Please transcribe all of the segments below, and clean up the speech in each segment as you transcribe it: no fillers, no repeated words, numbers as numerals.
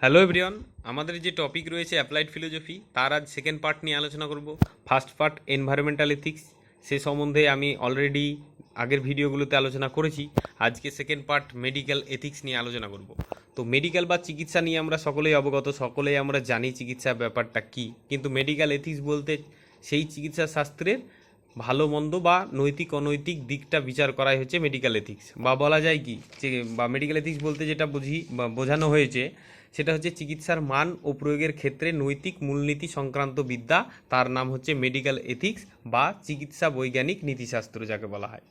Hello everyone, আমাদের যে topic রয়েছে অ্যাপ্লাইড ফিলোজফি, তার আজ সেকেন্ড পার্ট নিয়ে আলোচনা করব। ফার্স্ট পার্ট এনভায়রনমেন্টাল এথিক্স, সে সম্বন্ধে আমি অলরেডি আগের ভিডিওগুলোতে আলোচনা করেছি। আজকে সেকেন্ড পার্ট মেডিকেল এথিক্স নিয়ে আলোচনা করব। তো মেডিকেল বা চিকিৎসা নিয়ে আমরা সকলেই অবগত, সকলেই আমরা জানি চিকিৎসা ব্যাপারটা কী, কিন্তু মেডিকেল এথিক্স বলতে সেই চিকিৎসা শাস্ত্রের ভালো মন্দ বা নৈতিক অনৈতিক দিকটা বিচার করাই হচ্ছে মেডিকেল এথিক্স। বা বলা যায় কি যে, বা মেডিকেল এথিক্স বলতে যেটা বুঝি বা বোঝানো হয়েছে সেটা হচ্ছে চিকিৎসার মান ও প্রয়োগের ক্ষেত্রে নৈতিক মূলনীতি সংক্রান্ত বিদ্যা, তার নাম হচ্ছে মেডিকেল এথিক্স বা চিকিৎসা বৈজ্ঞানিক নীতিশাস্ত্র যাকে বলা হয়।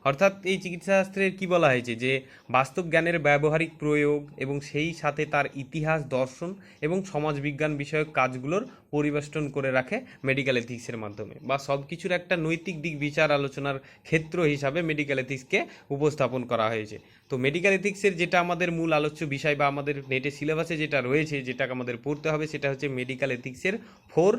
অর্থাৎ এই চিকিৎসাশাস্ত্রের কি বলা হয়েছে যে বাস্তব জ্ঞানের ব্যবহারিক প্রয়োগ এবং সেই সাথে তার ইতিহাস, দর্শন এবং সমাজবিজ্ঞান বিষয়ক কাজগুলোর পরিবেষ্টন করে রাখে মেডিকেল এথিক্সের মাধ্যমে, বা সব কিছুর একটা নৈতিক দিক বিচার আলোচনার ক্ষেত্র হিসাবে মেডিকেল এথিক্সকে উপস্থাপন করা হয়েছে। তো মেডিকেল এথিক্সের যেটা আমাদের মূল আলোচ্য বিষয় বা আমাদের নেটে সিলেবাসে যেটা রয়েছে, যেটা আমাদের পড়তে হবে, সেটা হচ্ছে মেডিকেল এথিক্সের 4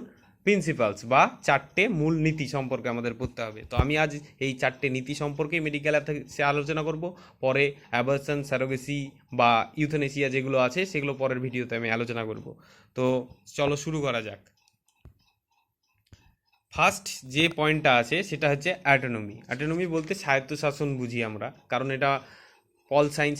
প্রিন্সিপালস বা 4টে মূল নীতি সম্পর্কে আমাদের পড়তে হবে। তো আমি আজ এই 4টে নীতি সম্পর্কে মেডিকেল এথিক্সে আলোচনা করব। পরে অ্যাবর্শন, স্যারোগেসি বা ইউথেনেসিয়া যেগুলো আছে সেগুলো পরের ভিডিওতে আমি আলোচনা করব। তো চলো শুরু করা যাক। ফার্স্ট যে পয়েন্টটা আছে সেটা হচ্ছে অ্যাটোনমি। অ্যাটোনমি বলতে স্বায়ত্তশাসন বুঝি আমরা, কারণ এটা পল সায়েন্স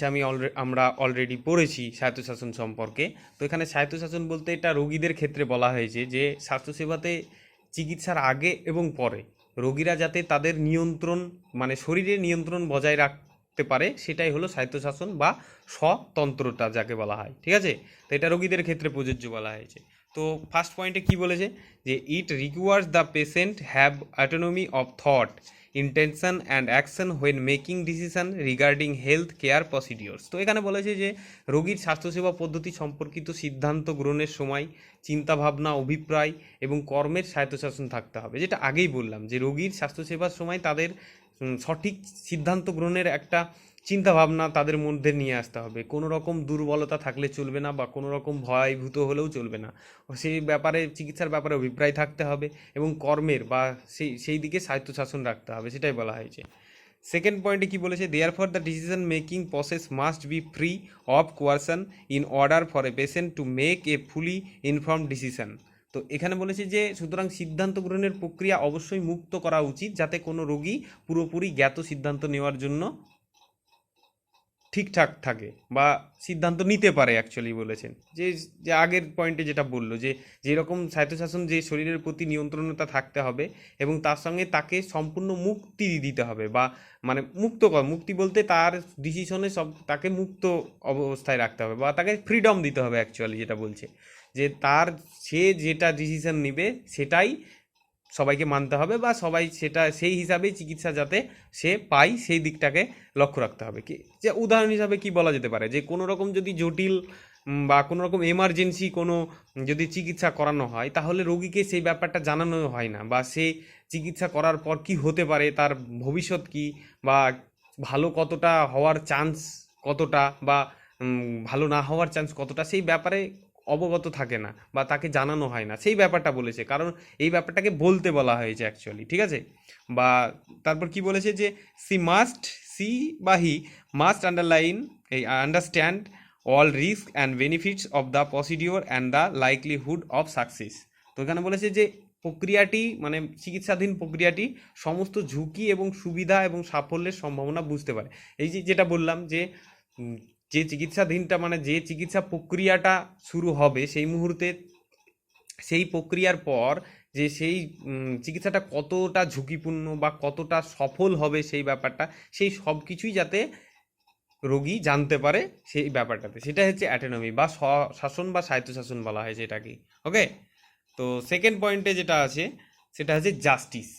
আমরা অলরেডি পড়েছি স্বায়ত্তশাসন সম্পর্কে। তো এখানে স্বায়ত্তশাসন বলতে এটা রোগীদের ক্ষেত্রে বলা হয়েছে যে স্বাস্থ্যসেবাতে চিকিৎসার আগে এবং পরে রোগীরা যাতে তাদের নিয়ন্ত্রণ, মানে শরীরের নিয়ন্ত্রণ বজায় রাখতে পারে, সেটাই হলো স্বায়ত্তশাসন বা স্বতন্ত্রতা যাকে বলা হয়। ঠিক আছে, তো এটা রোগীদের ক্ষেত্রে প্রযোজ্য বলা হয়েছে। তো ফার্স্ট পয়েন্টে কি বলেছে যে it requires the patient have autonomy of thought, intention and action when making decision regarding health care procedures. তো এখানে বলেছে যে রোগীর স্বাস্থ্যসেবা পদ্ধতি সম্পর্কিত সিদ্ধান্ত গ্রহণের সময় চিন্তাভাবনা, অভিপ্রায় এবং কর্মের স্বায়ত্তশাসন থাকতে হবে। যেটা আগেই বললাম যে রোগীর স্বাস্থ্যসেবার সময় তাদের সঠিক সিদ্ধান্ত গ্রহণের একটা চিন্তাভাবনা তাদের মধ্যে নিয়ে আসতে হবে। কোনো রকম দুর্বলতা থাকলে চলবে না, বা কোনো রকম ভয়ভূত হলেও চলবে না। সেই ব্যাপারে, চিকিৎসার ব্যাপারে অভিপ্রায় থাকতে হবে এবং কর্মের বা সেই দিকে স্বায়ত্তশাসন রাখতে হবে, সেটাই বলা হয়েছে। সেকেন্ড পয়েন্টে কি বলেছে, there for the decision making process must be free of coercion in order for a patient to make a fully informed decision. তো এখানে বলেছে যে সুতরাং সিদ্ধান্ত গ্রহণের প্রক্রিয়া অবশ্যই মুক্ত করা উচিত, যাতে কোনো রোগী পুরোপুরি জ্ঞাত সিদ্ধান্ত নেওয়ার জন্য ঠিকঠাক থাকে বা সিদ্ধান্ত নিতে পারে। অ্যাকচুয়ালি বলেছেন যে যে আগের পয়েন্টে যেটা বললো যে যেরকম স্বায়ত্তশাসন, যে শরীরের প্রতি নিয়ন্ত্রণতা থাকতে হবে এবং তার সঙ্গে তাকে সম্পূর্ণ মুক্তি দিতে হবে, বা মানে মুক্তি বলতে তার ডিসিশনে সব তাকে মুক্ত অবস্থায় রাখতে হবে বা তাকে ফ্রিডম দিতে হবে। অ্যাকচুয়ালি যেটা বলছে যে তার, সে যেটা ডিসিশন নেবে সেটাই সবাইকে মানতে হবে, বা সবাই সেটা সেই হিসাবেই চিকিৎসা যাতে সে পায় সেই দিকটাকে লক্ষ্য রাখতে হবে। কি যে উদাহরণ হিসাবে কি বলা যেতে পারে, যে কোনো রকম যদি জটিল বা কোনো রকম এমার্জেন্সি কোনো যদি চিকিৎসা করানো হয়, তাহলে রোগীকে সেই ব্যাপারটা জানানো হয় না, বা সে চিকিৎসা করার পর কি হতে পারে, তার ভবিষ্যৎ কি, বা ভালো কতটা হওয়ার চান্স কতটা, বা ভালো না হওয়ার চান্স কতটা, সেই ব্যাপারে অবগত থাকে না বা তাকে জানানো হয় না, সেই ব্যাপারটা বলেছে। কারণ এই ব্যাপারটাকে বলতে বলা হয়েছে অ্যাকচুয়ালি। ঠিক আছে, বা তারপর কি বলেছে যে সি মাস্ট সি বা হি মাস্ট আন্ডারলাইন এই understand all risk and benefits of the procedure and the likelihood of success. তো এখানে বলেছে যে প্রক্রিয়াটি, মানে চিকিৎসাধীন প্রক্রিয়াটি সমস্ত ঝুঁকি এবং সুবিধা এবং সাফল্যের সম্ভাবনা বুঝতে পারে। এই যে যেটা বললাম যে যে চিকিৎসাধীনটা, মানে যে চিকিৎসা প্রক্রিয়াটা শুরু হবে সেই মুহূর্তে, সেই প্রক্রিয়ার পর যে সেই চিকিৎসাটা কতটা ঝুঁকিপূর্ণ বা কতটা সফল হবে সেই ব্যাপারটা, সেই সব কিছুই যাতে রোগী জানতে পারে সেই ব্যাপারটাতে, সেটা হচ্ছে অ্যাটোনমি বা স্বশাসন বা স্বায়ত্তশাসন বলা হয় যেটাকে। ওকে, তো সেকেন্ড পয়েন্টে যেটা আছে সেটা হচ্ছে জাস্টিস।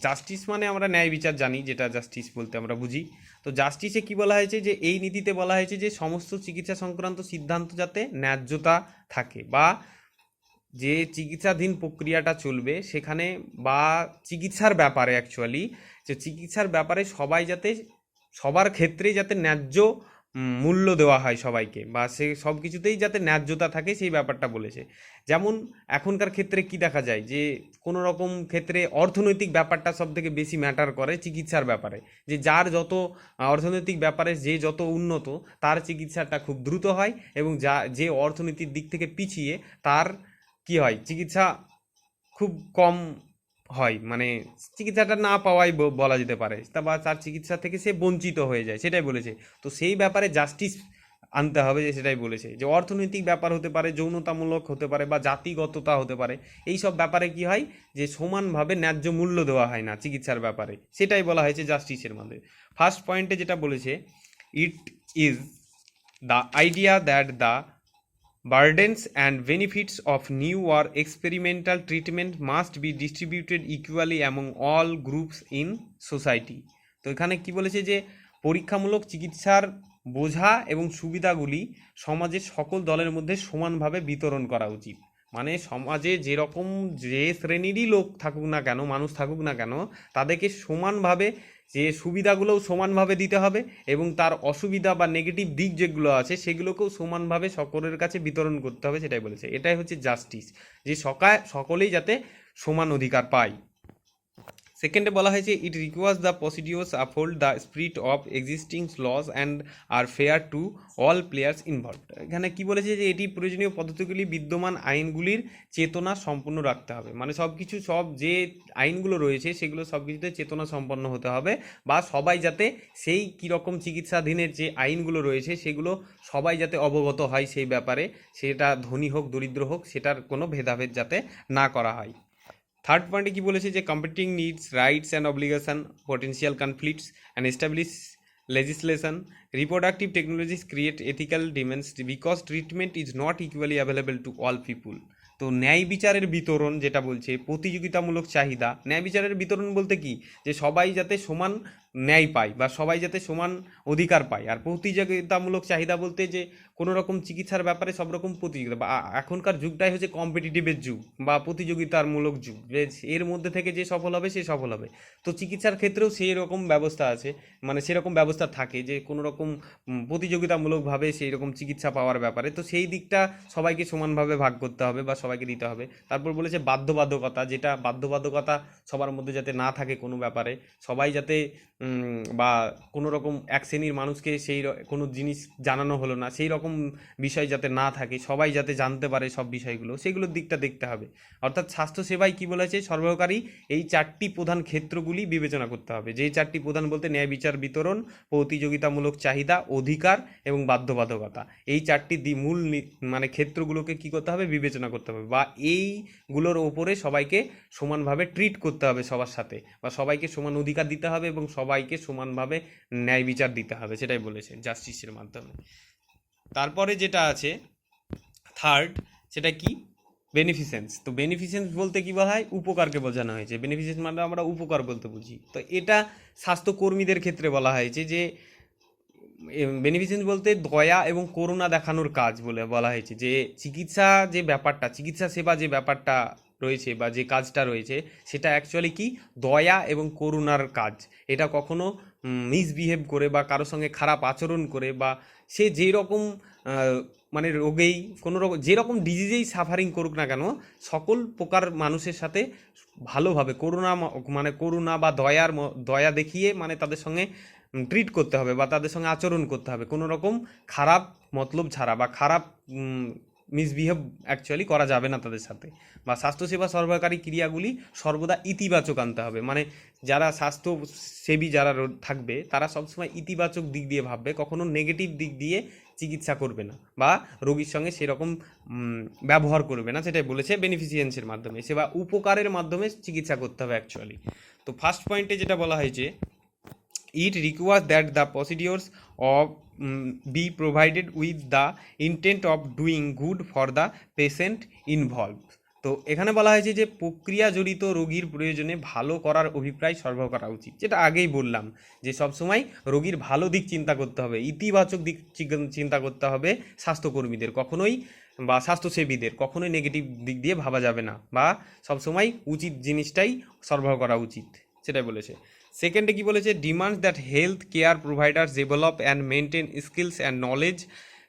জাস্টিস মানে আমরা ন্যায় বিচার জানি, যেটা জাস্টিস বলতে আমরা বুঝি। তো জাস্টিসে কি বলা হয়েছে যে এই নীতিতে বলা হয়েছে যে সমস্ত চিকিৎসা সংক্রান্ত সিদ্ধান্ত যাতে ন্যায্যতা থাকে, বা যে চিকিৎসাধীন প্রক্রিয়াটা চলবে সেখানে, বা চিকিৎসার ব্যাপারে অ্যাকচুয়ালি, যে চিকিৎসার ব্যাপারে সবাই যাতে, সবার ক্ষেত্রেই যাতে ন্যায্য মূল্য দেওয়া হয় সবাইকে, বা সে সব কিছুতেই যাতে ন্যায্যতা থাকে সেই ব্যাপারটা বলেছে। যেমন এখনকার ক্ষেত্রে কি দেখা যায় যে কোনো রকম ক্ষেত্রে অর্থনৈতিক ব্যাপারটা সব থেকে বেশি ম্যাটার করে চিকিৎসার ব্যাপারে, যে যার যত অর্থনৈতিক ব্যাপারে যে যত উন্নত তার চিকিৎসাটা খুব দ্রুত হয়, এবং যে অর্থনীতির দিক থেকে পিছিয়ে তার কি হয়, চিকিৎসা খুব কম হয়, মানে চিকিৎসাটা না পাওয়াই বলা যেতে পারে, তা বা তার চিকিৎসা থেকে সে বঞ্চিত হয়ে যায়, সেটাই বলেছে। তো সেই ব্যাপারে জাস্টিস আনতে হবে, যে সেটাই বলেছে যে অর্থনৈতিক ব্যাপার হতে পারে, যৌনতামূলক হতে পারে, বা জাতিগততা হতে পারে, এই সব ব্যাপারে কি হয় যে সমানভাবে ন্যায্য মূল্য দেওয়া হয় না চিকিৎসার ব্যাপারে, সেটাই বলা হয়েছে জাস্টিসের মধ্যে। ফার্স্ট পয়েন্টে যেটা বলেছে, it is the idea that the burdens and benefits of new or experimental treatment must be distributed equally among all groups in society। তো এখানে কি বলেছে যে পরীক্ষামূলক চিকিৎসার বোঝা এবং সুবিধাগুলি সমাজের সকল দলের মধ্যে সমানভাবে বিতরণ করা উচিত। মানে সমাজে যেরকম যে শ্রেণীরই লোক থাকুক না কেন, মানুষ থাকুক না কেন, তাদেরকে সমানভাবে যে সুবিধাগুলোও সমানভাবে দিতে হবে, এবং তার অসুবিধা বা নেগেটিভ দিক যেগুলো আছে সেগুলোকেও সমানভাবে সকলের কাছে বিতরণ করতে হবে, সেটাই বলেছে। এটাই হচ্ছে জাস্টিস, যে সকলেই যাতে সমান অধিকার পায়। সেকেন্ডে বলা হয়েছে, it requires the procedures uphold the spirit of existing laws and are fair to all players involved. এখানে কি বলেছে যে এটি প্রয়োজনীয় পদ্ধতিগুলি বিদ্যমান আইনগুলির চেতনা সম্পন্ন রাখতে হবে, মানে সব কিছু সব যে আইনগুলো রয়েছে সেগুলো সব কিছুতে চেতনা সম্পন্ন হতে হবে, বা সবাই যাতে সেই কীরকম চিকিৎসাধীনের যে আইনগুলো রয়েছে সেগুলো সবাই যাতে অবগত হয় সেই ব্যাপারে, সেটা ধনী হোক দরিদ্র হোক সেটার কোনো ভেদাভেদ যাতে না করা হয়। থার্ড পয়েন্টে কি বলেছে যে competing needs, rights and obligation, potential conflicts and establish legislation, reproductive technologies create ethical demands because treatment is not equally available to all people। তো ন্যায় বিচারের বিতরণ যেটা বলছে, প্রতিযোগিতামূলক চাহিদা, ন্যায় বিচারের বিতরণ বলতে কি, যে সবাই যাতে সমান ন্যায় পায় বা সবাই যাতে সমান অধিকার পায়। আর প্রতিযোগিতামূলক চাহিদা বলতে যে কোনো রকম চিকিৎসার ব্যাপারে সব রকম প্রতিযোগিতা, বা এখনকার যুগটাই হচ্ছে কম্পিটিটিভের যুগ বা প্রতিযোগিতামূলক যুগ, যে এর মধ্যে থেকে যে সফল হবে সে সফল হবে। তো চিকিৎসার ক্ষেত্রেও সেই রকম ব্যবস্থা আছে, মানে সেরকম ব্যবস্থা থাকে যে কোনো রকম প্রতিযোগিতামূলকভাবে সেই রকম চিকিৎসা পাওয়ার ব্যাপারে, তো সেই দিকটা সবাইকে সমানভাবে ভাগ করতে হবে বা সবাইকে দিতে হবে। তারপর বলেছে বাধ্যবাধকতা, যেটা বাধ্যবাধকতা সবার মধ্যে যাতে না থাকে কোনো ব্যাপারে, সবাই যাতে বা কোনো রকম এক শ্রেণীর মানুষকে সেই কোনো জিনিস জানানো হলো না সেই রকম বিষয় যাতে না থাকে, সবাই যাতে জানতে পারে সব বিষয়গুলো, সেগুলোর দিকটা দেখতে হবে। অর্থাৎ স্বাস্থ্যসেবায় কি বলেছে, সরবরাহকারী এই চারটি প্রধান ক্ষেত্রগুলি বিবেচনা করতে হবে, যেই চারটি প্রধান বলতে ন্যায় বিচার বিতরণ, প্রতিযোগিতামূলক চাহিদা, অধিকার এবং বাধ্যবাধকতা, এই চারটি মূল মানে ক্ষেত্রগুলোকে কি করতে হবে, বিবেচনা করতে হবে, বা এইগুলোর ওপরে সবাইকে সমানভাবে ট্রিট করতে হবে সবার সাথে, বা সবাইকে সমান অধিকার দিতে হবে এবং সবাইকে সমানভাবে ন্যায় বিচার দিতে হবে, সেটাই বলেছে জাস্টিসের মাধ্যমে। তারপরে যেটা আছে থার্ড, সেটা কি, বেনিফিসেন্স। তো বেনিফিসেন্স বলতে কি বলা হয়, উপকারকে বোঝানো হয়েছে। বেনিফিসেন্স মানে আমরা উপকার বলতে বুঝি। তো এটা স্বাস্থ্যকর্মীদের ক্ষেত্রে বলা হয়েছে যে বেনিফিসেন্স বলতে দয়া এবং করুণা দেখানোর কাজ বলে বলা হয়েছে, যে চিকিৎসা যে ব্যাপারটা, চিকিৎসা সেবা যে ব্যাপারটা রয়েছে বা যে কাজটা রয়েছে সেটা অ্যাকচুয়ালি কি, দয়া এবং করুণার কাজ। এটা কখনো মিসবিহেভ করে বা কারোর সঙ্গে খারাপ আচরণ করে, বা সে যেই রকম মানে রোগেই কোনো রকম যেরকম ডিজিজেই সাফারিং করুক না কেন, সকল প্রকার মানুষের সাথে ভালোভাবে মানে করুণা বা দয়া দেখিয়ে মানে তাদের সঙ্গে ট্রিট করতে হবে বা তাদের সঙ্গে আচরণ করতে হবে, কোনো রকম খারাপ মতলব ছাড়া বা খারাপ মিসবিহেভ অ্যাকচুয়ালি করা যাবে না তাদের সাথে। বা স্বাস্থ্যসেবা সরবরাহকারী ক্রিয়াগুলি সর্বদা ইতিবাচক আনতে হবে, মানে যারা স্বাস্থ্যসেবী যারা থাকবে তারা সবসময় ইতিবাচক দিক দিয়ে ভাববে, কখনো নেগেটিভ দিক দিয়ে চিকিৎসা করবে না বা রোগীর সঙ্গে সেরকম ব্যবহার করবে না, সেটাই বলেছে বেনিফিসিয়েন্সির মাধ্যমে, সেবা উপকারের মাধ্যমে চিকিৎসা করতে হবে অ্যাকচুয়ালি। তো ফার্স্ট পয়েন্টে যেটা বলা হয়েছে, it requires that the procedures of be provided with the intent of doing good for the patient involved। তো এখানে বলা হয়েছে যে প্রক্রিয়া জড়িত রোগীর প্রয়োজনে ভালো করার অভিপ্রায় সরবরাহ করা উচিত, যেটা আগেই বললাম যে সবসময় রোগীর ভালো দিক চিন্তা করতে হবে, ইতিবাচক দিক চিন্তা করতে হবে স্বাস্থ্যকর্মীদের, কখনোই বা স্বাস্থ্যসেবীদের কখনোই নেগেটিভ দিক দিয়ে ভাবা যাবে না, বা সবসময় উচিত জিনিসটাই সরবরাহ করা উচিত, সেটাই বলেছে। সেকেন্ডে কি বলেছে, demands that health care providers develop and maintain skills and knowledge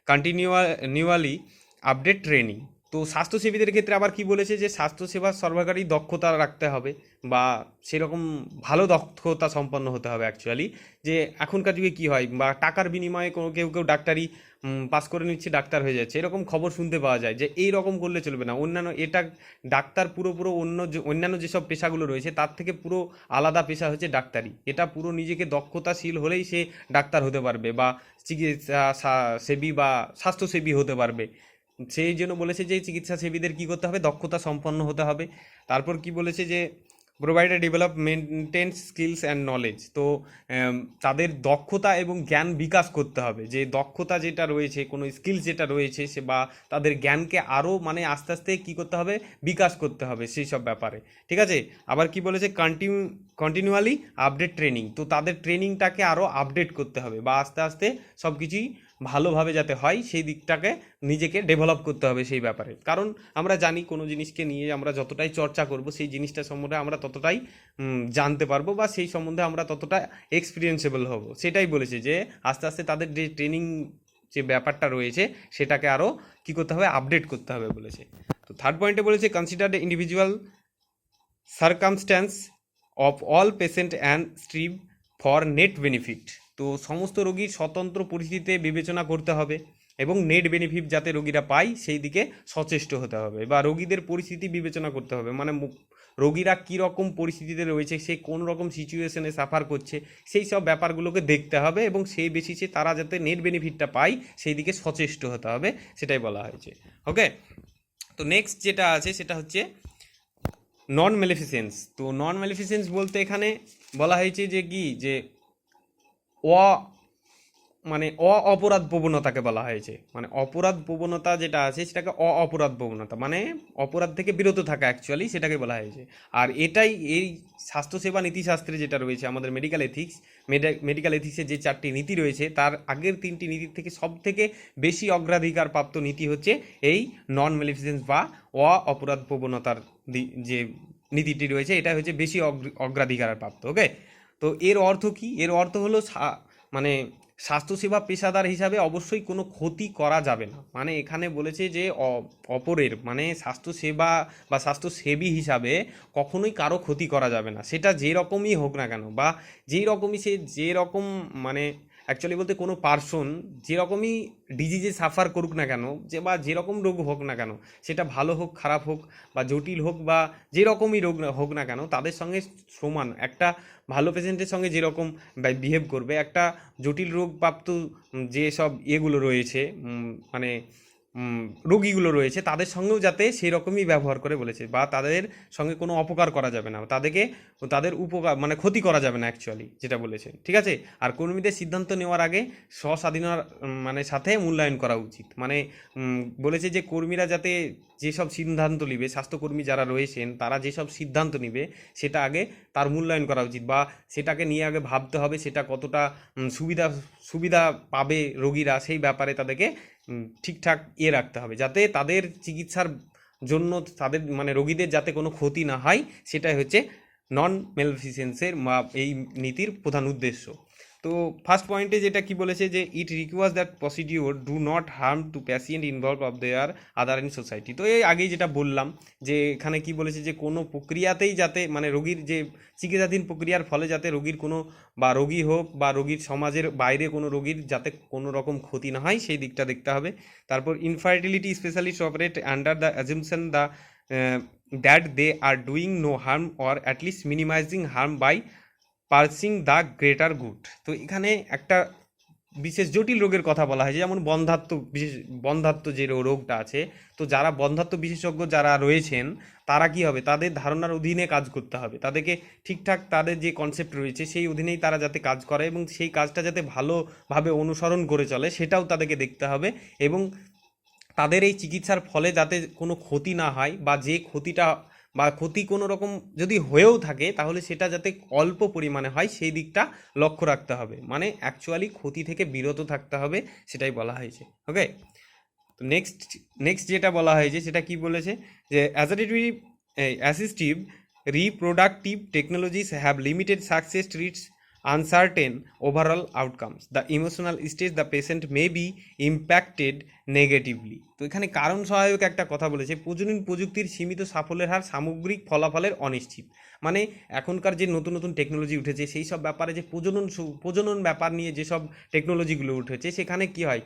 continually update training. তো স্বাস্থ্যসেবীদের ক্ষেত্রে আবার কি বলেছে, যে স্বাস্থ্যসেবা সরবরাহকারী দক্ষতা রাখতে হবে বা সেরকম ভালো দক্ষতা সম্পন্ন হতে হবে অ্যাকচুয়ালি। যে এখনকার যুগে কি হয়, বা টাকার বিনিময়ে কোনো কেউ কেউ ডাক্তারি পাস করে নিচ্ছে, ডাক্তার হয়ে যাচ্ছে, এরকম খবর শুনতে পাওয়া যায়। যে এই রকম করলে চলবে না, অন্যান্য এটা ডাক্তার পুরো পুরো অন্যান্য যেসব পেশাগুলো রয়েছে তার থেকে পুরো আলাদা পেশা হচ্ছে ডাক্তারি। এটা পুরো নিজেকে দক্ষতাশীল হলেই সে ডাক্তার হতে পারবে বা চিকিৎসা সেবী বা স্বাস্থ্যসেবী হতে পারবে। সেই জন্য বলেছে যে চিকিৎসা সেবীদের কী করতে হবে, দক্ষতা সম্পন্ন হতে হবে। তারপর কি বলেছে, যে provider develop maintain skills and knowledge. তো তাদের দক্ষতা এবং জ্ঞান বিকাশ করতে হবে। যে দক্ষতা যেটা রয়েছে, কোনো স্কিলস যেটা রয়েছে সে বা তাদের জ্ঞানকে আরও মানে আস্তে আস্তে কী করতে হবে, বিকাশ করতে হবে সেই সব ব্যাপারে। ঠিক আছে। আবার কি বলেছে, কন্টিনিউয়ালি আপডেট ট্রেনিং। তো তাদের ট্রেনিংটাকে আরও আপডেট করতে হবে বা আস্তে আস্তে সব কিছুই ভালোভাবে যাতে হয় সেই দিকটাকে নিজেকে ডেভেলপ করতে হবে সেই ব্যাপারে। কারণ আমরা জানি কোনো জিনিসকে নিয়ে আমরা যতটাই চর্চা করব সেই জিনিসটা সম্বন্ধে আমরা ততটাই জানতে পারবো বা সেই সম্বন্ধে আমরা ততটা এক্সপিরিয়েন্সেবল হব। সেটাই বলেছে যে আস্তে আস্তে তাদের যে ট্রেনিং যে ব্যাপারটা রয়েছে সেটাকে আরও কী করতে হবে, আপডেট করতে হবে বলেছে। তো থার্ড পয়েন্টে বলেছে, consider the individual circumstances of all patient and strive for net benefit. তো সমস্ত রোগীর স্বতন্ত্র পরিস্থিতিতে বিবেচনা করতে হবে এবং নেট বেনিফিট যাতে রোগীরা পায় সেই দিকে সচেষ্ট হতে হবে বা রোগীদের পরিস্থিতি বিবেচনা করতে হবে। মানে রোগীরা কী রকম পরিস্থিতিতে রয়েছে, সে কোন রকম সিচুয়েশনে সাফার করছে, সেই সব ব্যাপারগুলোকে দেখতে হবে এবং সেই বেসিসে তারা যাতে নেট বেনিফিটটা পায় সেই দিকে সচেষ্ট হতে হবে, সেটাই বলা হয়েছে। ওকে। তো নেক্সট যেটা আছে সেটা হচ্ছে নন ম্যালিফিসেন্স। তো নন ম্যালিফিসেন্স বলতে এখানে বলা হয়েছে যে কি, যে অ মানে অপরাধ প্রবণতাকে বলা হয়েছে। মানে অপরাধ প্রবণতা যেটা আছে সেটাকে অপরাধ প্রবণতা, মানে অপরাধ থেকে বিরত থাকা অ্যাকচুয়ালি, সেটাকে বলা হয়েছে। আর এটাই এই স্বাস্থ্যসেবা নীতিশাস্ত্রে যেটা রয়েছে আমাদের মেডিকেল এথিক্সের যে 4টি নীতি রয়েছে তার আগের 3টি নীতির থেকে সব থেকে বেশি অগ্রাধিকার প্রাপ্ত নীতি হচ্ছে এই নন ম্যালিফিসেন্স বা অপরাধ প্রবণতার যে নীতিটি রয়েছে এটা হচ্ছে বেশি অগ্রাধিকার প্রাপ্ত। ওকে। তো এর অর্থ কি, এর অর্থ হলো মানে স্বাস্থ্যসেবা পেশাদার হিসাবে অবশ্যই কোনো ক্ষতি করা যাবে না। মানে এখানে বলেছে যে অপরের মানে স্বাস্থ্যসেবা বা স্বাস্থ্যসেবী হিসাবে কখনোই কারো ক্ষতি করা যাবে না, সেটা যেরকমই হোক না কেন বা যেই রকমই সে যেরকম মানে অ্যাকচুয়ালি বলতে কোনো পার্সন যেরকমই ডিজিজে সাফার করুক না কেন, যে বা যেরকম রোগ হোক না কেন, সেটা ভালো হোক খারাপ হোক বা জটিল হোক বা যেরকমই রোগ হোক না কেন, তাদের সঙ্গে সমান একটা ভালো পেশেন্টের সঙ্গে যেরকম বিহেভ করবে একটা জটিল রোগপ্রাপ্ত যে সব ইয়েগুলো রয়েছে মানে রোগীগুলো রয়েছে তাদের সঙ্গেও যাতে সেই রকমই ব্যবহার করে বলেছে, বা তাদের সঙ্গে কোনো অপকার করা যাবে না, তাদের উপকার মানে ক্ষতি করা যাবে না অ্যাকচুয়ালি যেটা বলেছে। ঠিক আছে। আর কর্মীদের সিদ্ধান্ত নেওয়ার আগে স্বস্বাধীনতার মানে সাথে মূল্যায়ন করা উচিত। মানে বলেছে যে কর্মীরা যাতে যেসব সিদ্ধান্ত নিবে, স্বাস্থ্যকর্মী যারা রয়েছেন তারা যেসব সিদ্ধান্ত নিবে সেটা আগে তার মূল্যায়ন করা উচিত বা সেটাকে নিয়ে আগে ভাবতে হবে সেটা কতটা সুবিধা পাবে রোগীরা, সেই ব্যাপারে তাদেরকে ঠিকঠাক রাখতে হবে যাতে তাদের চিকিৎসার জন্য তাদের মানে রোগীদের যাতে কোনো ক্ষতি না হয়, সেটাই হচ্ছে নন ম্যালিফিসেন্সের এই নীতির প্রধান উদ্দেশ্য। তো ফার্স্ট পয়েন্টে যেটা কি বলেছে, যে it requires that procedure do not harm to patient involve of their other in society. তো এই আগেই যেটা বললাম যে এখানে কি বলেছে, যে কোনো প্রক্রিয়াতেই যাতে মানে রোগীর যে চিকিৎসাধীন প্রক্রিয়ার ফলে যাতে রোগীর কোনো বা রোগী হোক বা রোগীর সমাজের বাইরে কোনো রোগীর যাতে কোনো রকম ক্ষতি না হয় সেই দিকটা দেখতে হবে। তারপর infertility specialist operate under the assumption the that they are doing no harm or at least minimizing harm by pursuing the greater good. তো এখানে একটা বিশেষ জটিল রোগের কথা বলা হয়েছে, যেমন বন্ধ্যাত্ব যে রোগটা আছে। তো যারা বন্ধ্যাত্ব বিশেষজ্ঞ যারা রয়েছেন তারা কি হবে, তাদের ধারণার অধীনে কাজ করতে হবে, তাদেরকে ঠিকঠাক তাদের যে কনসেপ্ট রয়েছে সেই অধীনেই তারা যাতে কাজ করে এবং সেই কাজটা যাতে ভালোভাবে অনুসরণ করে চলে সেটাও তাদেরকে দেখতে হবে এবং তাদের এই চিকিৎসার ফলে যাতে কোনো ক্ষতি না হয় বা যে ক্ষতিটা বা ক্ষতি কোনো রকম যদি হয়েও থাকে তাহলে সেটা যাতে অল্প পরিমাণে হয় সেই দিকটা লক্ষ্য রাখতে হবে। মানে অ্যাকচুয়ালি ক্ষতি থেকে বিরত থাকতে হবে, সেটাই বলা হয়েছে। ওকে। তো নেক্সট যেটা বলা হয়েছে সেটা কি বলেছে, যে assistive reproductive technologies have limited success rates, uncertain overall outcomes. The emotional stage the patient may be impacted negatively. তো এখানে কারণ সহায়ক একটা কথা বলেছে, প্রজনন প্রযুক্তির সীমিত সাফল্যের হার সামগ্রিক ফলাফলের অনিশ্চিত। মানে এখনকার যে নতুন নতুন টেকনোলজি উঠেছে সেই সব ব্যাপারে যে প্রজনন ব্যাপার নিয়ে যেসব টেকনোলজিগুলো উঠেছে সেখানে কি হয়,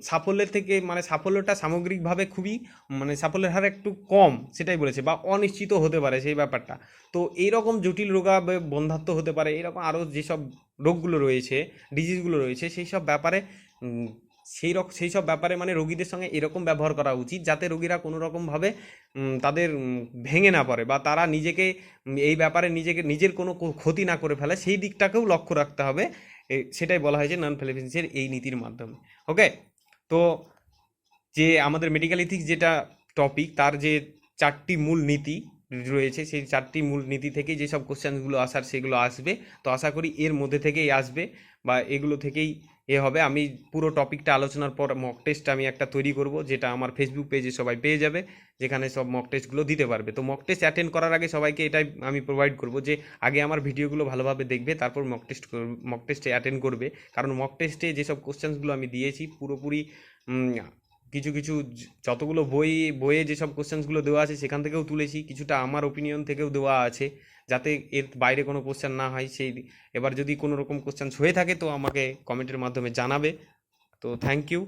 সাফল্যের থেকে মানে সাফল্যটা সামগ্রিকভাবে খুবই মানে সাফল্যের হার একটু কম, সেটাই বলেছে, বা অনিশ্চিত হতে পারে সেই ব্যাপারটা। তো এইরকম জটিল রোগা বন্ধাত্ম হতে পারে, এরকম আরও যেসব রোগগুলো রয়েছে, ডিজিজগুলো রয়েছে, সেই সব ব্যাপারে সেই সব ব্যাপারে মানে রোগীদের সঙ্গে এরকম ব্যবহার করা উচিত যাতে রোগীরা কোনো রকমভাবে তাদের ভেঙে না পড়ে, বা তারা নিজেকে এই ব্যাপারে নিজের কোনো ক্ষতি না করে ফেলে, সেই দিকটাকেও লক্ষ্য রাখতে হবে। সেটাই বলা হয়েছে নন প্যালিয়েটিভ এই নীতির মাধ্যমে। ওকে, তো যে আমাদের মেডিকেল ইথিক্স যেটা টপিক, তার যে 4টি মূল নীতি রয়েছে, সেই 4টি মূল নীতি থেকেই যেসব কোশ্চেনগুলো আসার সেগুলো আসবে। তো আশা করি এর মধ্যে থেকেই আসবে বা এগুলো থেকেই হবে। আমি পুরো টপিকটা আলোচনার পর মক টেস্ট আমি একটা তৈরি করব, যেটা আমার ফেসবুক পেজে সবাই পেয়ে যাবে, যেখানে সব মক টেস্টগুলো দিতে পারবে। তো মক টেস্ট অ্যাটেন্ড করার আগে সবাইকে এটাই আমি প্রোভাইড করব যে আগে আমার ভিডিওগুলো ভালোভাবে দেখবে, তারপর মক টেস্টে অ্যাটেন্ড করবে। কারণ মক টেস্টে যেসব কোশ্চেনগুলো আমি দিয়েছি পুরোপুরি কিছু কিছু যতগুলো বইয়ে যেসব কোশ্চেনগুলো দেওয়া আছে সেখান থেকেও তুলেছি, কিছুটা আমার ওপিনিয়ন থেকেও দেওয়া আছে, যাতে এর বাইরে কোনো কোশ্চেন না হয়। এবার যদি কোনো রকম কোশ্চেন হয়ে থাকে তো আমাকে কমেন্টের মাধ্যমে জানাবে। তো থ্যাংক ইউ।